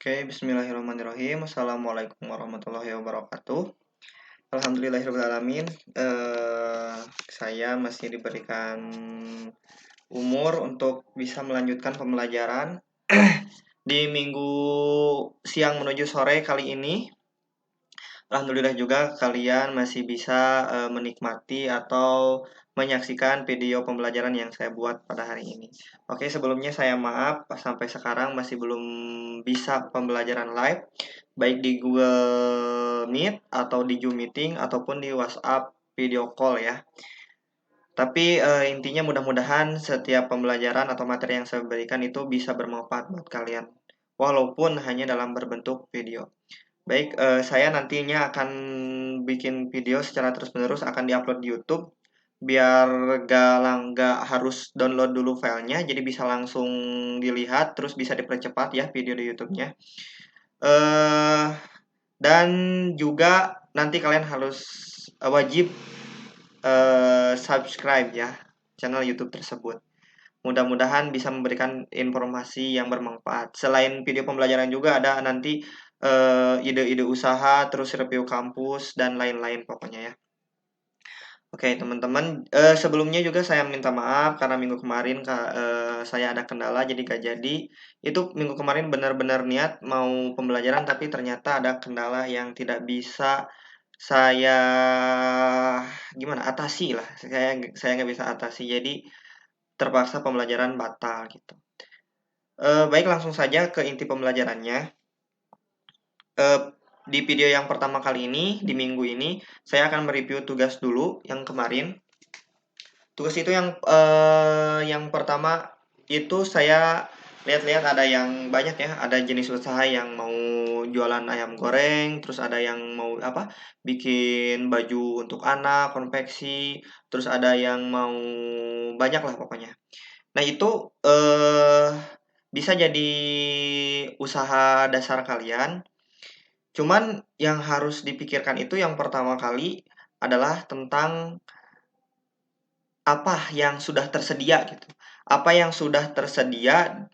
Oke, bismillahirrahmanirrahim. Assalamualaikum warahmatullahi wabarakatuh. Alhamdulillahirrahmanirrahim. Saya masih diberikan umur untuk bisa melanjutkan pembelajaran di minggu siang menuju sore kali ini. Alhamdulillah juga kalian masih bisa menikmati atau menyaksikan video pembelajaran yang saya buat pada hari ini. Oke, sebelumnya saya maaf sampai sekarang masih belum bisa pembelajaran live baik di Google Meet atau di Zoom Meeting ataupun di WhatsApp video call ya. Tapi intinya mudah-mudahan setiap pembelajaran atau materi yang saya berikan itu bisa bermanfaat buat kalian walaupun hanya dalam berbentuk video. Baik, saya nantinya akan bikin video secara terus-menerus akan diupload di YouTube biar gak harus download dulu filenya, jadi bisa langsung dilihat terus bisa dipercepat ya video di YouTube-nya. Eh dan juga nanti kalian harus wajib subscribe ya channel YouTube tersebut. Mudah-mudahan bisa memberikan informasi yang bermanfaat. Selain video pembelajaran juga ada nanti ide-ide usaha, terus review kampus dan lain-lain pokoknya ya. Oke, teman-teman, sebelumnya juga saya minta maaf karena minggu kemarin saya ada kendala jadi gak jadi. Itu minggu kemarin benar-benar niat mau pembelajaran tapi ternyata ada kendala yang tidak bisa saya gimana atasi lah. Saya nggak bisa atasi jadi terpaksa pembelajaran batal gitu. Baik, langsung saja ke inti pembelajarannya. Eh, di video yang pertama kali ini, di minggu ini, saya akan mereview tugas dulu yang kemarin. Tugas itu yang pertama itu saya lihat-lihat ada yang banyak ya, ada jenis usaha yang mau jualan ayam goreng, terus ada yang mau bikin baju untuk anak, konveksi, terus ada yang mau banyak lah pokoknya. Nah, itu bisa jadi usaha dasar kalian. Cuman yang harus dipikirkan itu yang pertama kali adalah tentang apa yang sudah tersedia gitu. Apa yang sudah tersedia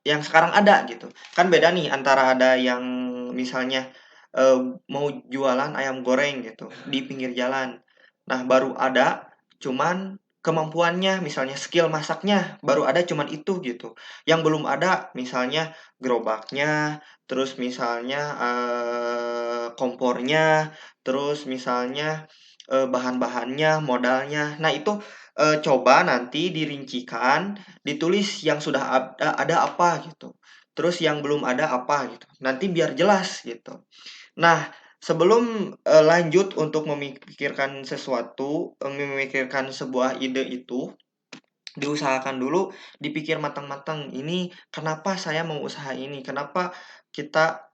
yang sekarang ada gitu. Kan beda nih antara ada yang misalnya eh, mau jualan ayam goreng gitu di pinggir jalan. Nah, baru ada cuman kemampuannya misalnya skill masaknya baru ada cuman itu gitu. Yang belum ada misalnya gerobaknya, terus misalnya kompornya, terus misalnya bahan-bahannya, modalnya. Nah, itu coba nanti dirincikan, ditulis yang sudah ada apa gitu. Terus yang belum ada apa gitu. Nanti biar jelas gitu. Nah, sebelum lanjut untuk memikirkan sesuatu, memikirkan sebuah ide itu, diusahakan dulu, dipikir matang-matang. Ini kenapa saya mau usaha ini? Kenapa kita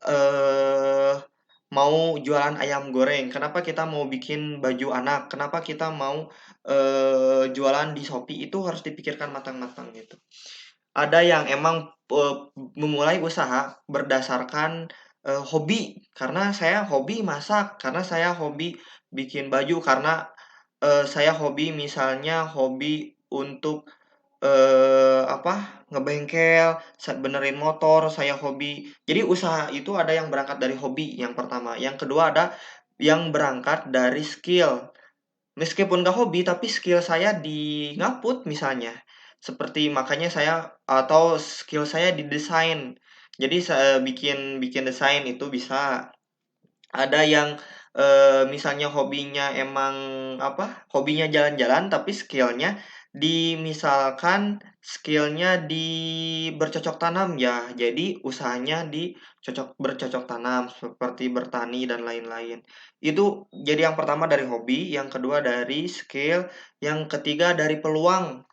mau jualan ayam goreng? Kenapa kita mau bikin baju anak? Kenapa kita mau jualan di Shopee? Itu harus dipikirkan matang-matang gitu. Ada yang emang memulai usaha berdasarkan hobi, karena saya hobi masak, karena saya hobi bikin baju, karena saya hobi misalnya hobi untuk ngebengkel, benerin motor, saya hobi. Jadi usaha itu ada yang berangkat dari hobi yang pertama. Yang kedua ada yang berangkat dari skill. Meskipun gak hobi, tapi skill saya di ngaput misalnya. Seperti makanya saya atau skill saya di desain. Jadi saya bikin bikin desain itu bisa. Ada yang misalnya hobinya emang hobinya jalan-jalan tapi skillnya di misalkan skillnya di bercocok tanam ya. Jadi usahanya di bercocok tanam seperti bertani dan lain-lain. Itu jadi yang pertama dari hobi, yang kedua dari skill, yang ketiga dari peluang.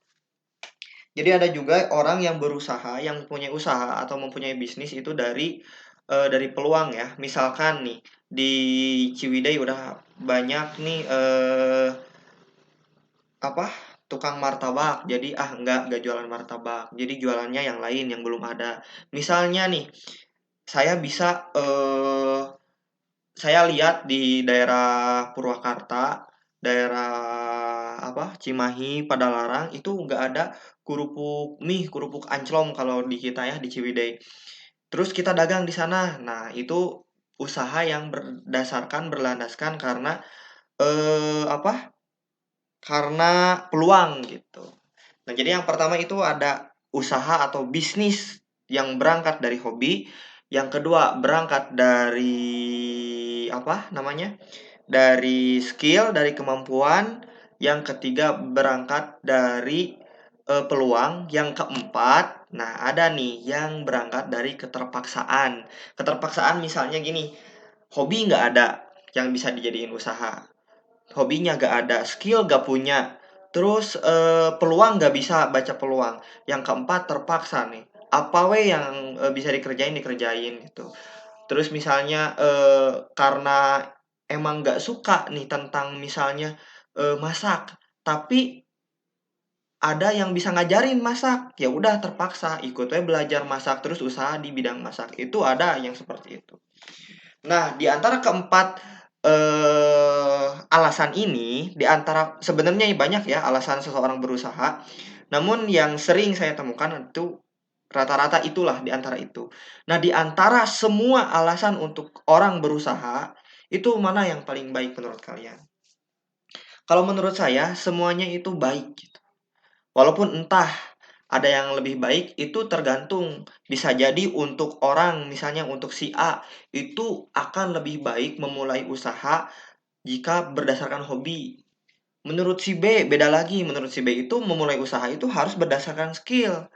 Jadi ada juga orang yang berusaha, yang punya usaha atau mempunyai bisnis itu dari peluang ya. Misalkan nih di Ciwidey udah banyak nih apa tukang martabak. Jadi nggak jualan martabak. Jadi jualannya yang lain yang belum ada. Misalnya nih saya bisa saya lihat di daerah Purwakarta, daerah Cimahi, Padalarang itu nggak ada kerupuk mie, kerupuk anclong kalau di kita ya di Ciwidey. terus kita dagang di sana. Nah, itu usaha yang berlandaskan karena apa? Karena peluang gitu. Nah, jadi yang pertama itu ada usaha atau bisnis yang berangkat dari hobi. Yang kedua berangkat dari apa namanya? Dari skill, dari kemampuan. Yang ketiga berangkat dari peluang. Yang keempat, nah ada nih yang berangkat dari keterpaksaan. Keterpaksaan misalnya gini, hobi nggak ada yang bisa dijadiin usaha. Hobinya gak ada, skill gak punya, terus peluang gak bisa baca peluang. Yang keempat terpaksa nih, apa we yang bisa dikerjain gitu. Terus misalnya karena emang gak suka nih tentang misalnya masak, tapi ada yang bisa ngajarin masak, ya udah terpaksa ikut we belajar masak terus usaha di bidang masak. Itu ada yang seperti itu. Nah, di antara keempat alasan ini, di antara sebenarnya banyak ya alasan seseorang berusaha. Namun yang sering saya temukan itu rata-rata itulah di antara itu. Nah, di antara semua alasan untuk orang berusaha, itu mana yang paling baik menurut kalian? Kalau menurut saya, semuanya itu baik gitu. Walaupun entah ada yang lebih baik, itu tergantung. Bisa jadi untuk orang, misalnya untuk si A, itu akan lebih baik memulai usaha jika berdasarkan hobi. Menurut si B, beda lagi. Menurut si B itu memulai usaha itu harus berdasarkan skill.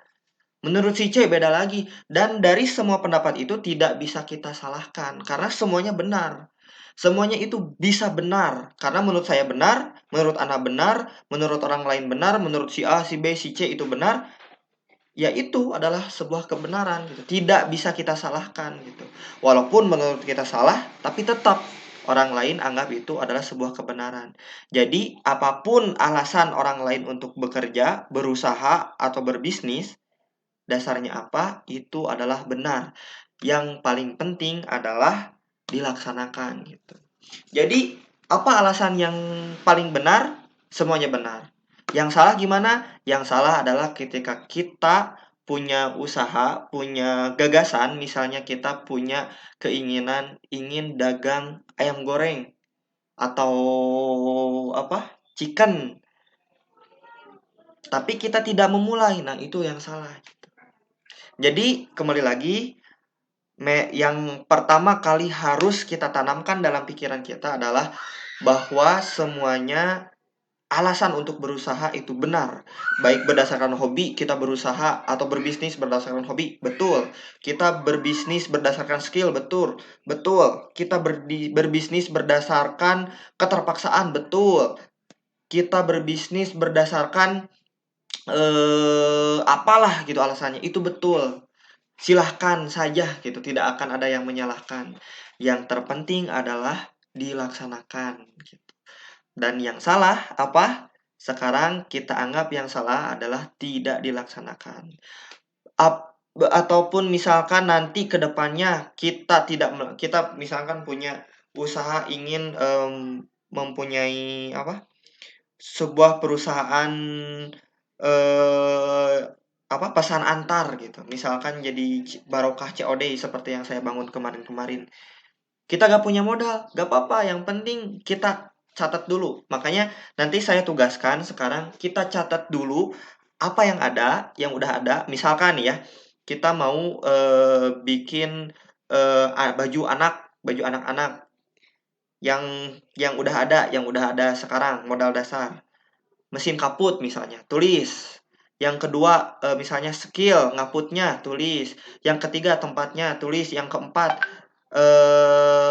Menurut si C, beda lagi. Dan dari semua pendapat itu tidak bisa kita salahkan. Karena semuanya benar. Semuanya itu bisa benar. Karena menurut saya benar, menurut Ana benar, menurut orang lain benar, menurut si A, si B, si C itu benar. Ya itu adalah sebuah kebenaran gitu. Tidak bisa kita salahkan gitu. Walaupun menurut kita salah, tapi tetap orang lain anggap itu adalah sebuah kebenaran. Jadi apapun alasan orang lain untuk bekerja, berusaha atau berbisnis, dasarnya apa? Itu adalah benar. Yang paling penting adalah dilaksanakan gitu. Jadi apa alasan yang paling benar? Semuanya benar. Yang salah gimana? Yang salah adalah ketika kita punya usaha, punya gagasan, misalnya kita punya keinginan ingin dagang ayam goreng atau apa? Chicken, tapi kita tidak memulai. Nah, itu yang salah. Jadi, kembali lagi, yang pertama kali harus kita tanamkan dalam pikiran kita adalah bahwa semuanya alasan untuk berusaha itu benar. Baik berdasarkan hobi kita berusaha atau berbisnis berdasarkan hobi, betul. Kita berbisnis berdasarkan skill, betul. Betul. Kita berbisnis berdasarkan keterpaksaan, betul. Kita berbisnis berdasarkan apalah gitu alasannya, itu betul. Silahkan saja gitu, tidak akan ada yang menyalahkan. Yang terpenting adalah dilaksanakan gitu. Dan yang salah apa? Sekarang kita anggap yang salah adalah tidak dilaksanakan. Ataupun misalkan nanti ke depannya kita misalkan punya usaha ingin mempunyai apa? Sebuah perusahaan eh apa pesan antar gitu. Misalkan jadi Barokah COD seperti yang saya bangun kemarin-kemarin. Kita gak punya modal, gak apa-apa. Yang penting kita catat dulu. Makanya nanti saya tugaskan sekarang kita catat dulu apa yang udah ada. Misalkan ya, kita mau bikin baju anak-anak yang udah ada sekarang modal dasar. Mesin kaput misalnya, tulis. Yang kedua misalnya skill ngaputnya, tulis. Yang ketiga tempatnya, tulis. Yang keempat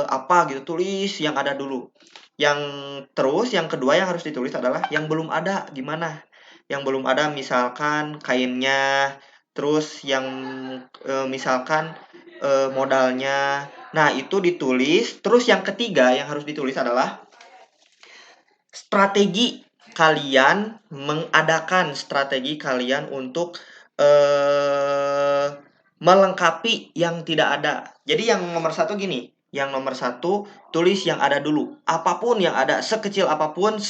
apa gitu, tulis yang ada dulu. Yang kedua yang harus ditulis adalah yang belum ada gimana. Yang belum ada misalkan kainnya, terus yang misalkan modalnya. Nah, itu ditulis. Terus yang ketiga yang harus ditulis adalah strategi kalian untuk melengkapi yang tidak ada. Jadi yang nomor satu gini, yang nomor satu tulis yang ada dulu. Apapun yang ada, sekecil apapun,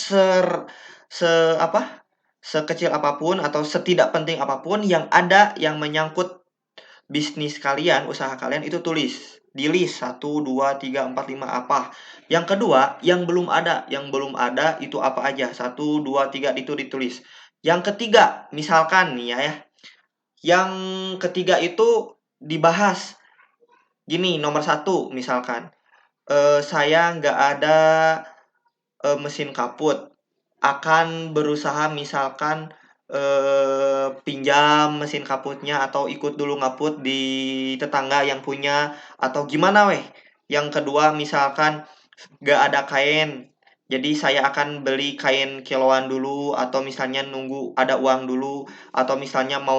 sekecil apapun atau setidak penting apapun yang ada yang menyangkut bisnis kalian, usaha kalian itu tulis. Di list 1, 2, 3, 4, 5 apa. Yang kedua, yang belum ada. Yang belum ada itu apa aja. 1, 2, 3 itu ditulis. Yang ketiga, misalkan nih ya. Yang ketiga itu dibahas. Gini, nomor 1 misalkan. Saya nggak ada mesin kaput. Akan berusaha misalkan pinjam mesin kaputnya atau ikut dulu ngaput di tetangga yang punya atau gimana weh. Yang kedua misalkan gak ada kain. Jadi saya akan beli kain kiloan dulu atau misalnya nunggu ada uang dulu atau misalnya mau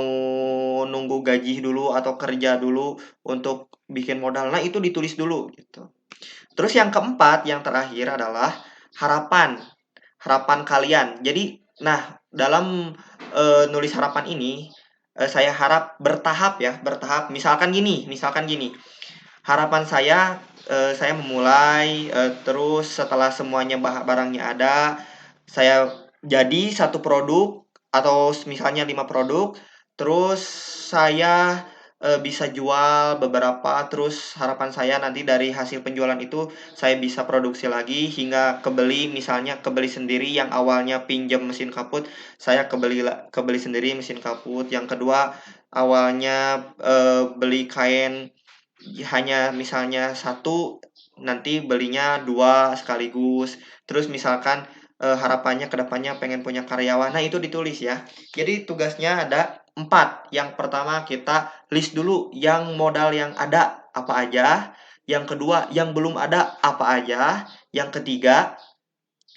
nunggu gaji dulu atau kerja dulu untuk bikin modal. Nah, itu ditulis dulu gitu. Terus yang keempat, yang terakhir adalah harapan. Harapan kalian. Jadi, nah, dalam nulis harapan ini saya harap bertahap ya, bertahap. Misalkan gini. Harapan saya memulai terus setelah semuanya barangnya ada, saya jadi satu produk atau misalnya 5 produk, terus saya bisa jual beberapa, terus harapan saya nanti dari hasil penjualan itu saya bisa produksi lagi hingga kebeli sendiri. Yang awalnya pinjam mesin kaput, saya kebeli sendiri mesin kaput. Yang kedua, awalnya beli kain hanya misalnya satu, nanti belinya dua sekaligus. Terus misalkan harapannya kedepannya pengen punya karyawan. Nah, itu ditulis ya. Jadi tugasnya ada 4. Yang pertama, kita list dulu yang modal yang ada apa aja. Yang kedua, yang belum ada apa aja. Yang ketiga,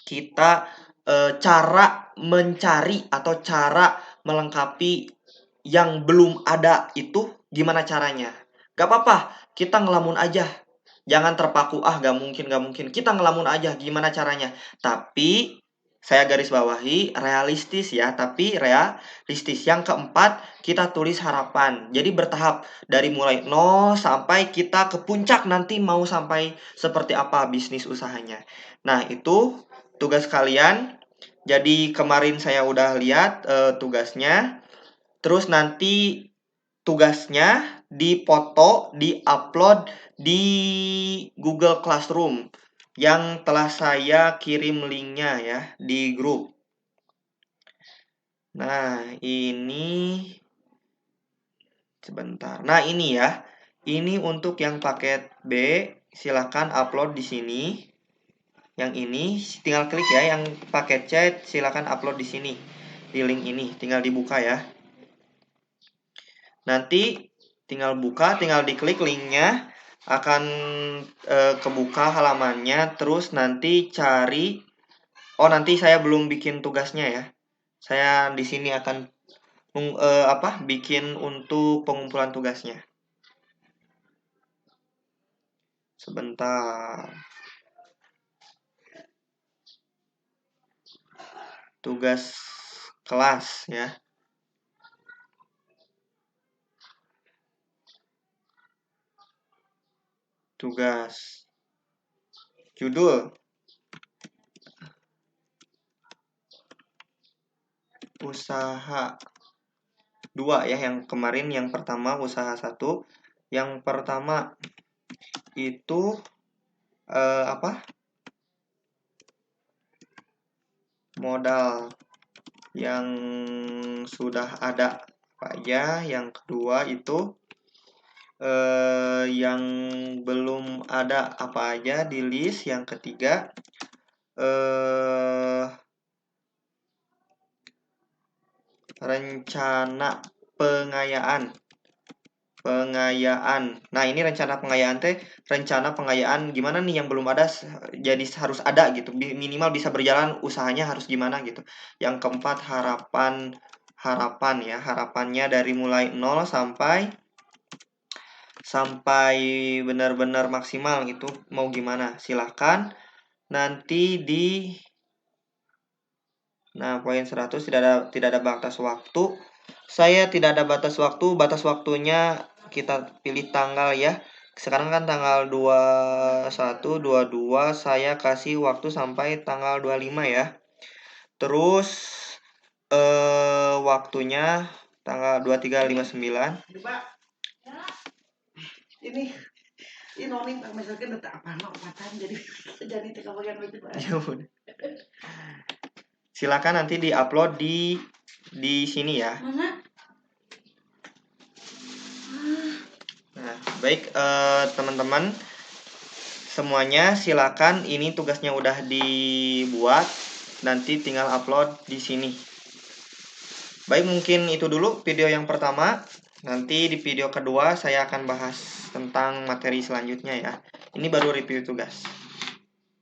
kita cara mencari atau cara melengkapi yang belum ada itu gimana caranya. Gak apa-apa, kita ngelamun aja. Jangan terpaku, gak mungkin, gak mungkin. Kita ngelamun aja, gimana caranya. Tapi, saya garis bawahi, realistis ya. Tapi realistis. Yang keempat, kita tulis harapan. Jadi bertahap. Dari mulai nol sampai kita ke puncak nanti mau sampai seperti apa bisnis usahanya. Nah, itu tugas kalian. Jadi kemarin saya udah lihat tugasnya. Terus nanti tugasnya dipoto, di-upload di Google Classroom yang telah saya kirim linknya ya di grup. Nah, ini sebentar. Nah, ini ya. Ini untuk yang paket B, silakan upload di sini. Yang ini tinggal klik ya, yang paket C silakan upload di sini. Di link ini tinggal dibuka ya. Nanti tinggal buka, tinggal diklik linknya, akan kebuka halamannya. Terus nanti cari, nanti saya belum bikin tugasnya ya. Saya di sini akan bikin untuk pengumpulan tugasnya. Sebentar. Tugas kelas ya. Tugas judul usaha 2 ya, yang kemarin yang pertama usaha 1. Yang pertama itu modal yang sudah ada apa aja. Yang kedua itu yang belum ada apa aja di list. Yang ketiga rencana pengayaan. Nah, ini rencana pengayaan gimana nih yang belum ada, jadi harus ada gitu. Minimal bisa berjalan usahanya harus gimana gitu. Yang keempat harapan ya. Harapannya dari mulai 0 sampai benar-benar maksimal gitu. Mau gimana? Silahkan nanti Nah, poin 100 tidak ada batas waktu. Saya tidak ada batas waktu. Batas waktunya kita pilih tanggal ya. Sekarang kan tanggal 21, 22. Saya kasih waktu sampai tanggal 25 ya. Terus waktunya tanggal 23.59. ini noning misalkan udah apa opatan jadi teka bagian wajib. Ya udah. Silakan nanti diupload di sini ya. Mana? Nah, baik teman-teman semuanya, silakan, ini tugasnya udah dibuat, nanti tinggal upload di sini. Baik, mungkin itu dulu video yang pertama. Nanti di video kedua saya akan bahas tentang materi selanjutnya ya. Ini baru review tugas.